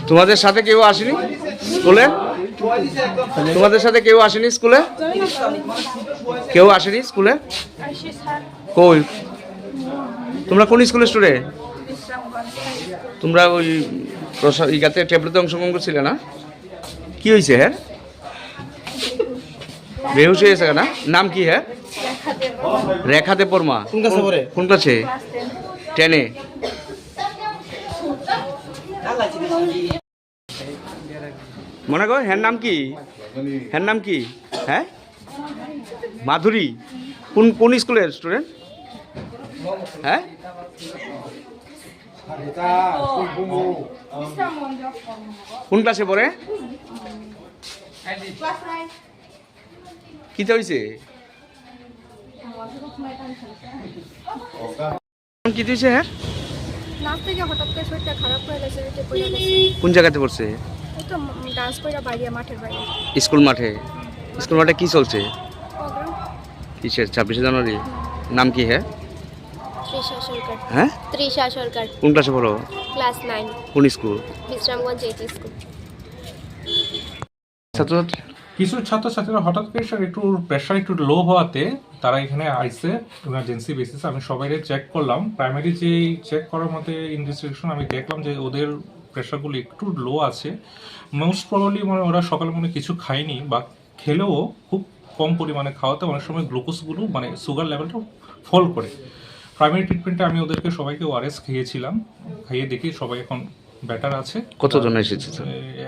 তোমাদের সাথে কেউ আসেনি স্কুলে? তোমাদের সাথে কেউ আসেনি স্কুলে? কেউ আসেনি স্কুলে? কই তোমরা কোন স্কুলের স্টুডেন্ট? তোমরা ওই ইয়াতে ট্যাবলেটে অংশগ্রহণ করছিলে না? কি হয়েছে? হ্যাঁ বেহুশ হয়ে গেছে না? নাম কি? হ্যাঁ রেখাতে পরমা। কোন ক্লাসে? 10-এ। মনে কর হ্যাঁ নাম কি? হ্যাঁ নাম কি? হ্যাঁ মাধুরী। কোন কোন স্কুলের স্টুডেন্ট? হ্যাঁ কোন ক্লাসে পড়ে? কি হয়েছে? কি হয়েছে? হ্যাঁ নাচ থেকে হঠাৎ করে শরীরটা খারাপ হয়ে গেছে, পড়ে গেছে। কোন জায়গাতে পড়ছে? এই তো ডান্স কইরা বাইরে মাঠের বাইরে। স্কুল মাঠে? স্কুল মাঠে কি চলছে? প্রোগ্রাম। কিসের 26শে জানুয়ারি? নাম কি? হ্যাঁ তৃষা সরকার। হ্যাঁ তৃষা সরকার। কোন ক্লাসে পড়ো? ক্লাস 9। কোন স্কুল? Bishramganj H school. ছাত্রছাত্রী কিছু ছাত্রছাত্রীরা হঠাৎ করে একটু প্রেশার একটু লো হওয়াতে তারা এখানে আইসে ইমার্জেন্সি বেসিস। আমি সবাই চেক করলাম, প্রাইমারি যে চেক করার মধ্যে ইনভেস্টিগেশন আমি দেখলাম যে ওদের প্রেশারগুলো একটু লো আছে। মোস্ট প্রবাবলি মানে ওরা সকালে মনে কিছু খায়নি বা খেলেও খুব কম পরিমাণে খাওয়াতে অনেক সময় গ্লুকোজগুলো মানে সুগার লেভেলটা ফল করে। প্রাইমারি ট্রিটমেন্টে আমি ওদেরকে সবাইকে ওআরএস খাইয়েছিলাম, খাইয়ে দেখি সবাই এখন বেটার আছে। কতজন এসেছে?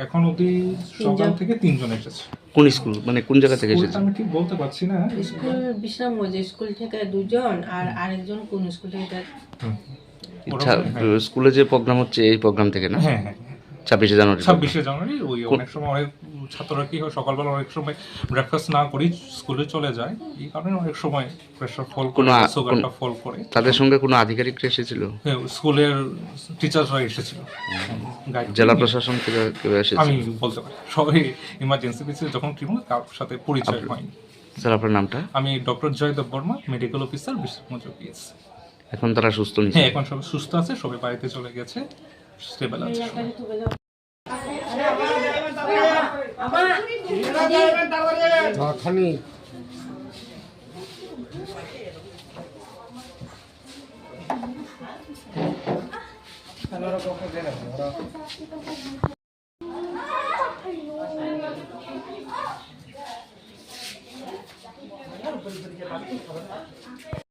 এখন অবধি সকাল থেকে 3 জন এসেছে। কোন স্কুল মানে কোন জায়গা থেকে এসেছে? আমি ঠিক বলতে পারছি না। স্কুল বিশ্রামগঞ্জ স্কুল থেকে 2 জন আর আরেকজন কোন স্কুল থেকে? স্কুলে যে প্রোগ্রাম হচ্ছে এই প্রোগ্রাম থেকে না? হ্যাঁ হ্যাঁ 26শে জানুয়ারি। 26শে জানুয়ারি ওই অনেক সময় অনেক ছাত্ররা কি হয় সকালবেলা অনেক সময় ব্রেকফাস্ট না করি স্কুলে চলে যায়, এই কারণে অনেক সময় প্রেশার ফল করে, সুগারটা ফল করে। তাদের সঙ্গে কোনো আধিকারিকরা এসেছিল? হ্যাঁ স্কুলের টিচাররা এসেছিল। জেলা প্রশাসন থেকে কেউ এসেছে? আমি বলতে পারি সবাই ইমার্জেন্সি বেসিসে যখন ট্রিটমেন্ট কারোর সাথে পরিচয় হয়নি। স্যার আপনার নামটা? আমি doctor Joydev Barma, medical officer, Bishramganj PS. এখন তারা সুস্থ নিচ্ছে? হ্যাঁ এখন সবাই সুস্থ আছে, সবাই বাড়িতে চলে গেছে, স্টেবল আছে।